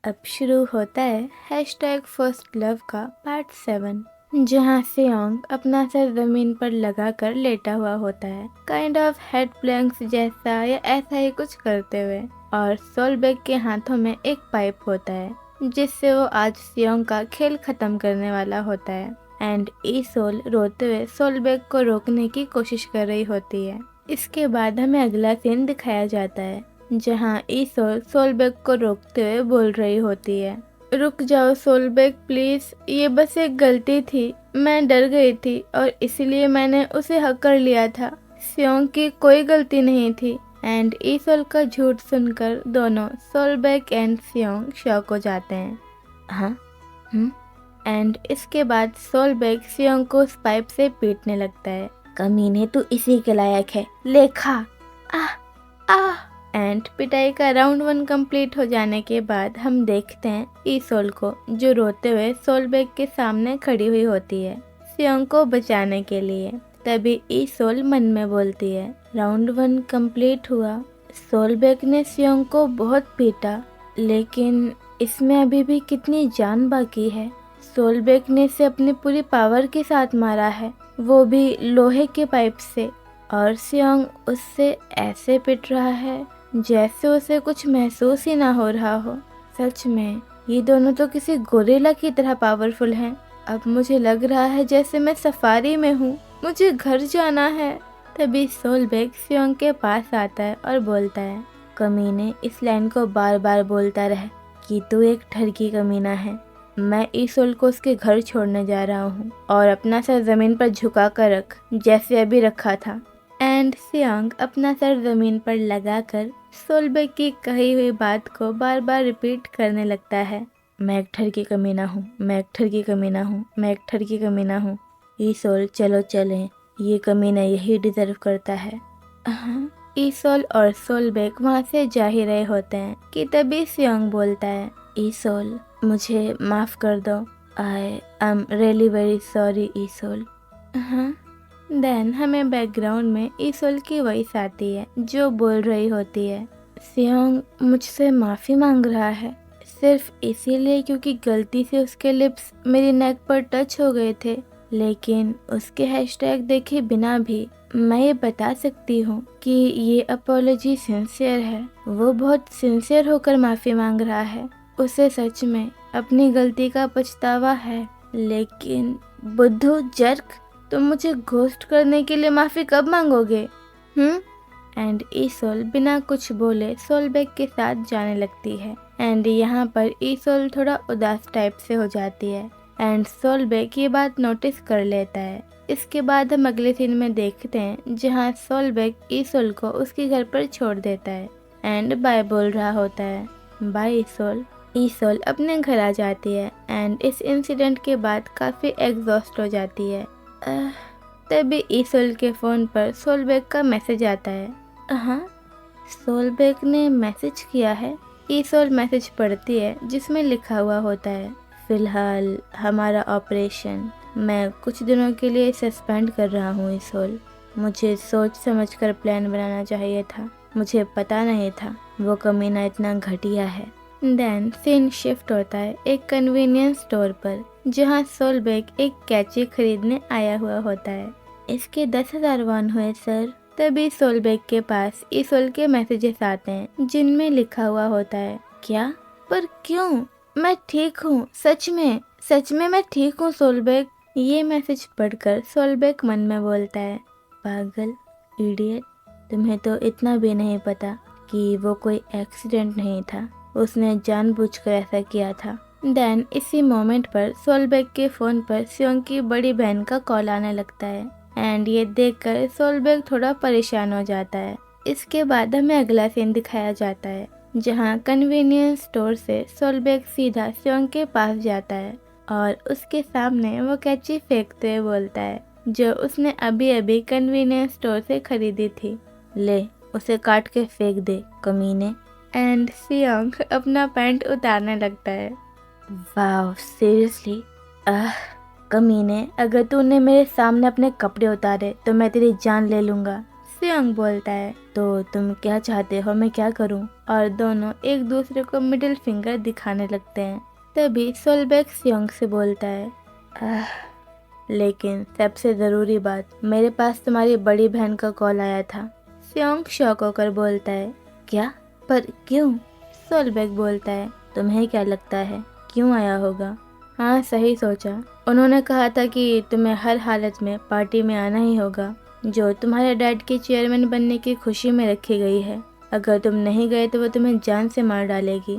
अब शुरू होता है हैशटैग फर्स्ट लव का पार्ट 7, जहाँ सियोंग अपना सर जमीन पर लगाकर लेटा हुआ होता है, काइंड ऑफ हेड प्लैंक्स जैसा या ऐसा ही कुछ करते हुए, और सोलबेग के हाथों में एक पाइप होता है जिससे वो आज सियोंग का खेल खत्म करने वाला होता है। एंड ई सोल रोते हुए सोलबेग को रोकने की कोशिश कर रही होती है। इसके बाद हमें अगला सीन दिखाया जाता है जहाँ ई सोल सोलबेग को रोकते हुए बोल रही होती है, रुक जाओ सोलबेग प्लीज, ये बस एक गलती थी, मैं डर गई थी और इसलिए मैंने उसे हक लिया था, सियोंग की कोई गलती नहीं थी। एंड ई सोल का झूठ सुनकर दोनों सोलबेग एंड सियोंग शॉक हो जाते हैं। हाँ एंड इसके बाद सोलबेग सियोंग को उस पाइप से पीटने लगता है। कमीने तू इसी के लायक है, ले खा। एंड पिटाई का राउंड 1 कंप्लीट हो जाने के बाद हम देखते हैं ई सोल को, जो रोते हुए सोलबेग के सामने खड़ी हुई होती है सियोंग को बचाने के लिए। तभी ई सोल मन में बोलती है, राउंड 1 कंप्लीट हुआ, सोलबेग ने सियोंग को बहुत पीटा, लेकिन इसमें अभी भी कितनी जान बाकी है। सोलबेग ने इसे अपनी पूरी पावर के साथ मारा है, वो भी लोहे के पाइप से, और सियोंग उससे ऐसे पिट रहा है जैसे उसे कुछ महसूस ही ना हो रहा हो। सच में ये दोनों तो किसी गोरिल्ला की तरह पावरफुल हैं। अब मुझे लग रहा है जैसे मैं सफारी में हूँ, मुझे घर जाना है। तभी सोलबेग सियोंग के पास आता है और बोलता है, कमीने इस लाइन को बार बार बोलता रहे कि तू एक ठरकी कमीना है। मैं ई सोल को उसके घर छोड़ने जा रहा हूँ और अपना सर जमीन पर झुका कर रख जैसे अभी रखा था। एंड सियोंग अपना सर जमीन पर लगाकर सोलबेग की कही हुई बात को बार बार रिपीट करने लगता है, मैं एक ठरकी कमीना हूँ, मैं एक ठरकी कमीना हूँ, मैं एक ठरकी कमीना हूँ। ई सोल चलो चलें, ये कमीना यही डिजर्व करता है। ई सोल और सोलबेग वहाँ से जा ही रहे होते हैं कि तभी सियोंग बोलता है, ई सोल मुझे माफ कर दो, I am really very sorry ई सोल। देन हमें बैकग्राउंड में ई सोल की वॉइस आती है जो बोल रही होती है, सियोंग मुझसे माफी मांग रहा है सिर्फ इसीलिए क्योंकि गलती से उसके लिप्स मेरी नेक पर टच हो गए थे, लेकिन उसके हैशटैग देखे बिना भी मैं ये बता सकती हूँ कि ये अपोलॉजी सिंसियर है। वो बहुत सिंसियर होकर माफी मांग रहा है, उसे सच में अपनी गलती का पछतावा है। लेकिन बुद्धू जर्क, तुम मुझे घोस्ट करने के लिए माफी कब मांगोगे? एंड ई सोल बिना कुछ बोले सोलबेग के साथ जाने लगती है। एंड यहाँ पर ई सोल थोड़ा उदास टाइप से हो जाती है एंड सोलबेग ये बात नोटिस कर लेता है। इसके बाद हम अगले सीन में देखते हैं जहाँ सोलबेग ई सोल को उसके घर पर छोड़ देता है एंड बाय बोल रहा होता है, बाय ई सोल। ई सोल अपने घर आ जाती है एंड इस इंसिडेंट के बाद काफी एग्जॉस्ट हो जाती है। तभी ई सोल के फोन पर सोलबेग का मैसेज आता है। सोलबेग ने मैसेज किया है। ई सोल मैसेज पढ़ती है जिसमें लिखा हुआ होता है, फिलहाल हमारा ऑपरेशन मैं कुछ दिनों के लिए सस्पेंड कर रहा हूँ ई सोल, मुझे सोच समझकर प्लान बनाना चाहिए था, मुझे पता नहीं था वो कमीना इतना घटिया है। देन सीन शिफ्ट होता है एक कन्वीनियंस स्टोर पर जहाँ सोलबेग एक कैची खरीदने आया हुआ होता है। इसके 10,000 वॉन हुए सर। तभी सोलबेग के पास ई सोल के मैसेजेस आते हैं जिनमें लिखा हुआ होता है, क्या? पर क्यों? मैं ठीक हूँ, सच में मैं ठीक हूँ सोलबेग। ये मैसेज पढ़कर सोलबेग मन में बोलता है, पागल इडियट, तुम्हें तो इतना भी नहीं पता कि वो कोई एक्सीडेंट नहीं था, उसने जानबूझकर ऐसा किया था। देन इसी मोमेंट पर सोलबेग के फोन पर सियोंग की बड़ी बहन का कॉल आने लगता है एंड ये देखकर सोलबेग थोड़ा परेशान हो जाता है। इसके बाद हमें अगला सीन दिखाया जाता है जहाँ कन्वीनियंस स्टोर से सोलबेग सीधा सियोंग के पास जाता है और उसके सामने वो कैची फेंकते हुए बोलता है जो उसने अभी अभी कन्वीनियंस स्टोर से खरीदी थी, ले उसे काट के फेंक दे कमीने। एंड सियोंग अपना पैंट उतारने लगता है। वाव सीरियसली? कमीने, अगर तूने मेरे सामने अपने कपड़े उतारे तो मैं तेरी जान ले लूँगा। सियोंग बोलता है, तो तुम क्या चाहते हो मैं क्या करूं? और दोनों एक दूसरे को मिडिल फिंगर दिखाने लगते हैं। तभी सोलबेक सियोंग से बोलता है, आह, लेकिन सबसे ज़रूरी बात, मेरे पास तुम्हारी बड़ी बहन का कॉल आया था। सियोंग शॉक होकर बोलता है, क्या? पर क्यों? सोलबेक बोलता है, तुम्हें क्या लगता है क्यों आया होगा? हाँ, सही सोचा। उन्होंने कहा था कि तुम्हें हर हालत में पार्टी में आना ही होगा, जो तुम्हारे डैड के चेयरमैन बनने की खुशी में रखी गई है। अगर तुम नहीं गए तो वो तुम्हें जान से मार डालेगी।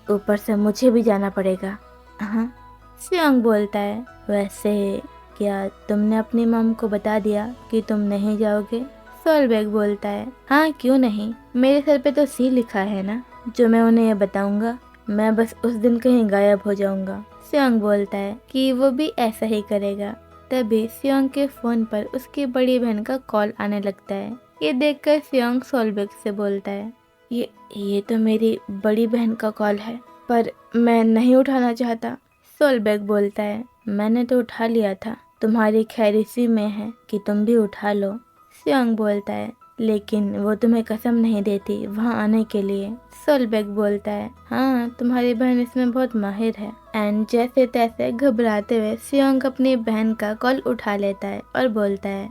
ऊपर से मुझे भी जाना पड़ेगा। हाँ, सियोंग बोलता है, वैसे क्या तुमने अपनी मम को बता दिया कि तुम नहीं जाओगे? सोलबेक बोलता है, हाँ क्यों नहीं, मेरे सर पे तो सी लिखा है ना, जो मैं उन्हें ये बताऊंगा। मैं बस उस दिन कहीं गायब हो जाऊंगा। सियोंग बोलता है कि वो भी ऐसा ही करेगा। तभी सियोंग के फोन पर उसकी बड़ी बहन का कॉल आने लगता है। ये देखकर सियोंग सोलबेक से बोलता है, ये तो मेरी बड़ी बहन का कॉल है, पर मैं नहीं उठाना चाहता। सोलबेक बोलता है, मैंने तो उठा लिया था, तुम्हारी खैर इसी में है कि तुम भी उठा लो। सियोंग बोलता है, लेकिन वो तुम्हें कसम नहीं देती वहाँ आने के लिए। सोलबेक बोलता है, हाँ तुम्हारी बहन इसमें बहुत माहिर है। एंड जैसे तैसे घबराते हुए सियोंग अपनी बहन का कॉल उठा लेता है और बोलता है,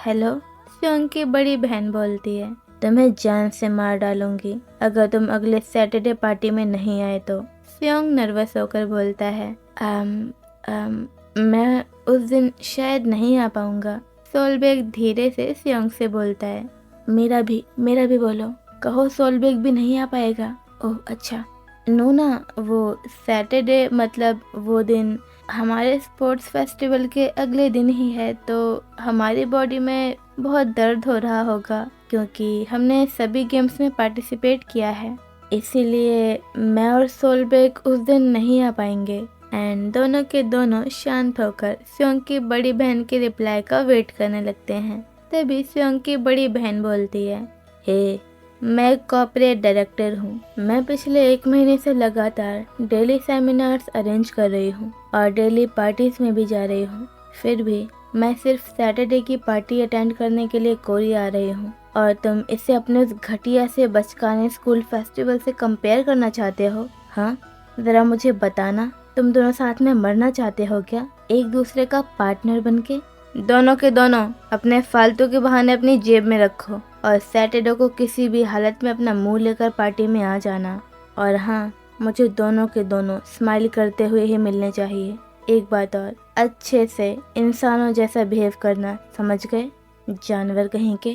हेलो। सियोंग की बड़ी बहन बोलती है, तुम्हें जान से मार डालूंगी अगर तुम अगले सैटरडे पार्टी में नहीं आए तो। सियोंग नर्वस होकर बोलता है, मैं उस दिन शायद नहीं आ पाऊंगा। सोलबेक धीरे से सियोंग से बोलता है, मेरा भी बोलो। कहो सोलबेक भी नहीं आ पाएगा? ओह अच्छा, नूना वो सैटरडे मतलब वो दिन हमारे स्पोर्ट्स फेस्टिवल के अगले दिन ही है, तो हमारी बॉडी में बहुत दर्द हो रहा होगा क्योंकि हमने सभी गेम्स में पार्टिसिपेट किया है, इसीलिए मैं और सोलबेक उस दिन नहीं आ पाएंगे। एंड दोनों के दोनों शांत होकर सियोंग की बड़ी बहन के रिप्लाई का वेट करने लगते हैं। तभी सियोंग की बड़ी बहन बोलती है, हे, मैं कॉर्पोरेट डायरेक्टर हूँ। मैं पिछले 1 महीने से लगातार डेली सेमिनार्स अरेंज कर रही हूँ और डेली पार्टीज में भी जा रही हूँ। फिर भी मैं सिर्फ सैटरडे की पार्टी अटेंड करने के लिए कोरी आ रही हूँ और तुम इसे अपने उस घटिया से बचकाने स्कूल फेस्टिवल से कंपेयर करना चाहते हो? हाँ, जरा मुझे बताना, तुम दोनों साथ में मरना चाहते हो क्या, एक दूसरे का पार्टनर बनके? दोनों के दोनों अपने फालतू के बहाने अपनी जेब में रखो और सैटरडे को किसी भी हालत में अपना मुंह लेकर पार्टी में आ जाना। और हाँ, मुझे दोनों के दोनों स्माइल करते हुए ही मिलने चाहिए। एक बात और, अच्छे से इंसानों जैसा बिहेव करना, समझ गए? जानवर कहीं के।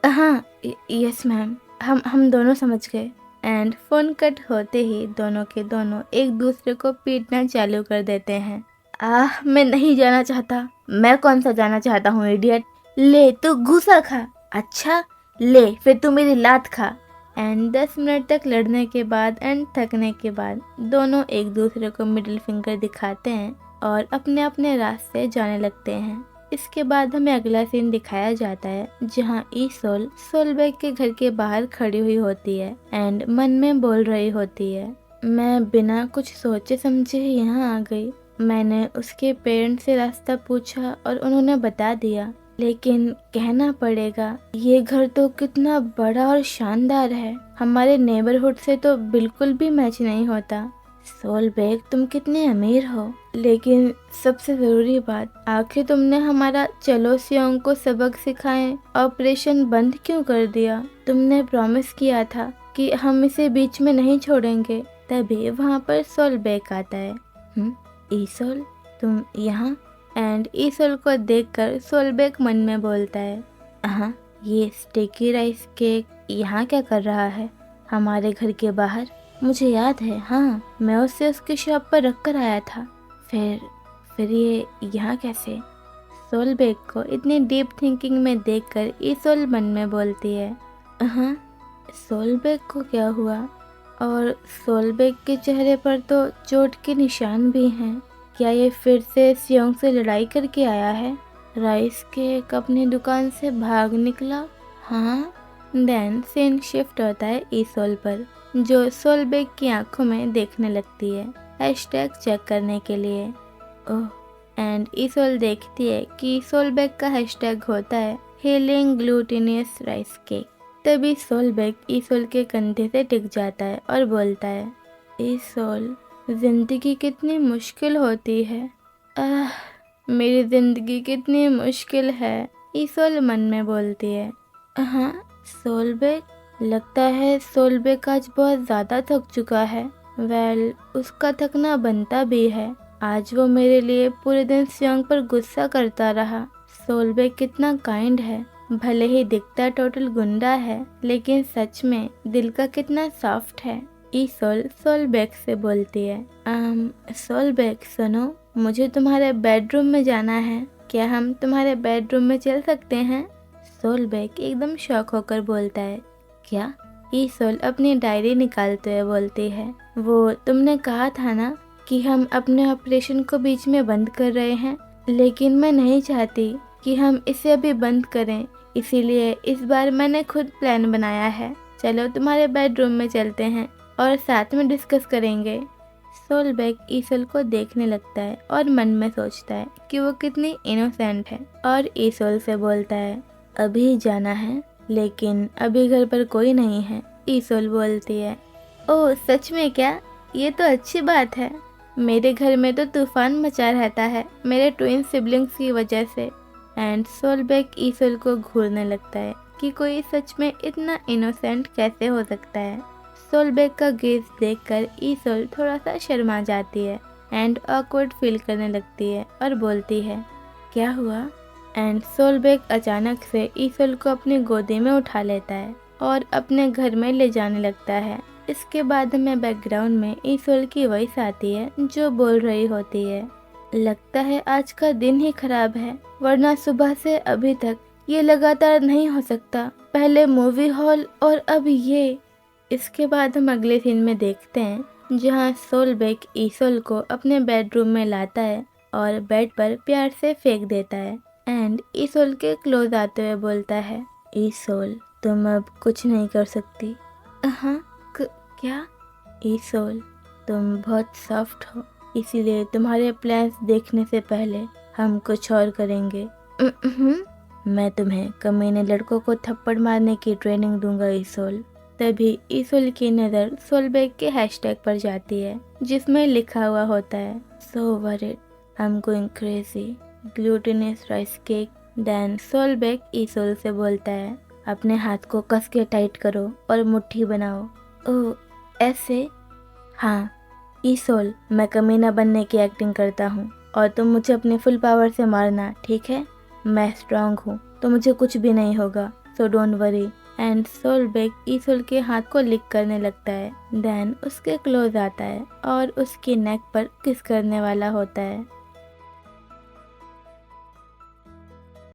हाँ यस मैम, हम दोनों समझ गए। एंड फोन कट होते ही दोनों के दोनों एक दूसरे को पीटना चालू कर देते हैं। मैं नहीं जाना चाहता। मैं कौन सा जाना चाहता हूँ इडियट। ले तू घूसा खा। अच्छा ले फिर तू मेरी लात खा। एंड 10 मिनट तक लड़ने के बाद एंड थकने के बाद दोनों एक दूसरे को मिडिल फिंगर दिखाते हैं और अपने अपने रास्ते जाने लगते हैं। इसके बाद हमें अगला सीन दिखाया जाता है जहाँ ईसोल सोलबेक के घर के बाहर खड़ी हुई होती है एंड मन में बोल रही होती है, मैं बिना कुछ सोचे समझे ही यहाँ आ गई। मैंने उसके पेरेंट्स से रास्ता पूछा और उन्होंने बता दिया, लेकिन कहना पड़ेगा ये घर तो कितना बड़ा और शानदार है, हमारे नेबरहुड से तो बिल्कुल भी मैच नहीं होता। सोलबेक तुम कितने अमीर हो, लेकिन सबसे ज़रूरी बात, आखिर तुमने हमारा चलो सियोंग को सबक सिखाएं ऑपरेशन बंद क्यों कर दिया? तुमने प्रॉमिस किया था कि हम इसे बीच में नहीं छोड़ेंगे। तभी वहाँ पर सोलबेक आता है। ईसोल तुम यहाँ? एंड ईसोल को देखकर सोलबेक मन में बोलता है, हाँ ये स्टिकी राइस केक यहाँ क्या कर रहा है हमारे घर के बाहर? मुझे याद है, हाँ मैं उसे उसकी शॉप पर रख कर आया था। फिर ये यहाँ कैसे? सोलबेक को इतनी डीप थिंकिंग में देखकर ईसोल मन में बोलती है, हाँ सोलबेक को क्या हुआ? और सोलबेक के चेहरे पर तो चोट के निशान भी हैं। क्या ये फिर से सियोंग से लड़ाई करके आया है? राइस केक अपनी दुकान से भाग निकला? हाँ। देन सीन शिफ्ट होता है ईसोल पर, जो सोलबेक की आंखों में देखने लगती है हैशटैग चेक करने के लिए। ओह, एंड ईसोल देखती है कि सोलबेक का हैशटैग होता है हीलिंग ग्लूटिनियस राइस केक। तभी सोलबेक ईसोल के कंधे से टिक जाता है और बोलता है, ईसोल, जिंदगी कितनी मुश्किल होती है। मेरी जिंदगी कितनी मुश्किल है, ईसोल मन में बोलती है। हाँ सोलबेक, लगता है सोलबेक आज बहुत ज़्यादा थक चुका है। उसका थकना बनता भी है। आज वो मेरे लिए पूरे दिन सियोंग पर गुस्सा करता रहा। सोलबेक कितना काइंड है, भले ही दिखता टोटल गुंडा है, लेकिन सच में दिल का कितना सॉफ्ट है। ईसोल सोलबेक से बोलती है, सोलबेक सुनो, मुझे तुम्हारे बेडरूम में जाना है, क्या हम तुम्हारे बेडरूम में चल सकते हैं? सोलबेक एकदम शॉक होकर बोलता है, क्या? ईसोल अपनी डायरी निकालते हुए बोलती है, वो तुमने कहा था ना कि हम अपने ऑपरेशन को बीच में बंद कर रहे हैं, लेकिन मैं नहीं चाहती कि हम इसे अभी बंद करें, इसीलिए इस बार मैंने खुद प्लान बनाया है। चलो तुम्हारे बेडरूम में चलते हैं और साथ में डिस्कस करेंगे। सोलबेक ईसोल को देखने लगता है और मन में सोचता है कि वो कितनी इनोसेंट है, और ईसोल से बोलता है, अभी जाना है, लेकिन अभी घर पर कोई नहीं है। ईसोल बोलती है, ओह सच में क्या? ये तो अच्छी बात है। मेरे घर में तो तूफान मचा रहता है मेरे ट्विन सिबलिंग्स की वजह से। एंड सोलबेक ईसोल को घूरने लगता है कि कोई सच में इतना इनोसेंट कैसे हो सकता है। सोलबेक का गेज देखकर ईसोल थोड़ा सा शर्मा जाती है एंड ऑकवर्ड फील करने लगती है और बोलती है, क्या हुआ? एंड सोलबेक अचानक से ईसोल को अपनी गोदी में उठा लेता है और अपने घर में ले जाने लगता है। इसके बाद हमें बैकग्राउंड में ईसोल की वॉइस आती है जो बोल रही होती है, लगता है आज का दिन ही खराब है, वरना सुबह से अभी तक ये लगातार नहीं हो सकता। पहले मूवी हॉल और अब ये। इसके बाद हम अगले सीन में देखते हैं जहाँ सोलबेक ईसोल को अपने बेडरूम में लाता है और बेड पर प्यार से फेंक देता है एंड ईसोल के क्लोज आते हुए बोलता है, ईसोल तुम अब कुछ नहीं कर सकती। हाँ क्या? ईसोल तुम बहुत सॉफ्ट हो, इसीलिए तुम्हारे प्लान्स देखने से पहले हम कुछ और करेंगे। मैं तुम्हें कमीने लड़कों को थप्पड़ मारने की ट्रेनिंग दूंगा ईसोल। तभी ईसोल की नज़र सोलबेक के हैशटैग पर जाती है जिसमें लिखा हुआ होता है, so worried, I am going crazy, glutinous rice cake. Then सोलबेक ईसोल से बोलता है, अपने हाथ को कस के टाइट करो और मुट्ठी बनाओ। ओह ऐसे? हाँ ईसोल, मैं कमीना बनने की एक्टिंग करता हूँ और तुम मुझे अपने फुल पावर से मारना, ठीक है? मैं स्ट्रांग हूँ तो मुझे कुछ भी नहीं होगा, सो डोंट वरी। एंड सोलबेक ईसोल के हाथ को लिक करने लगता है। देन उसके क्लोज आता है और उसकी नेक पर किस करने वाला होता है।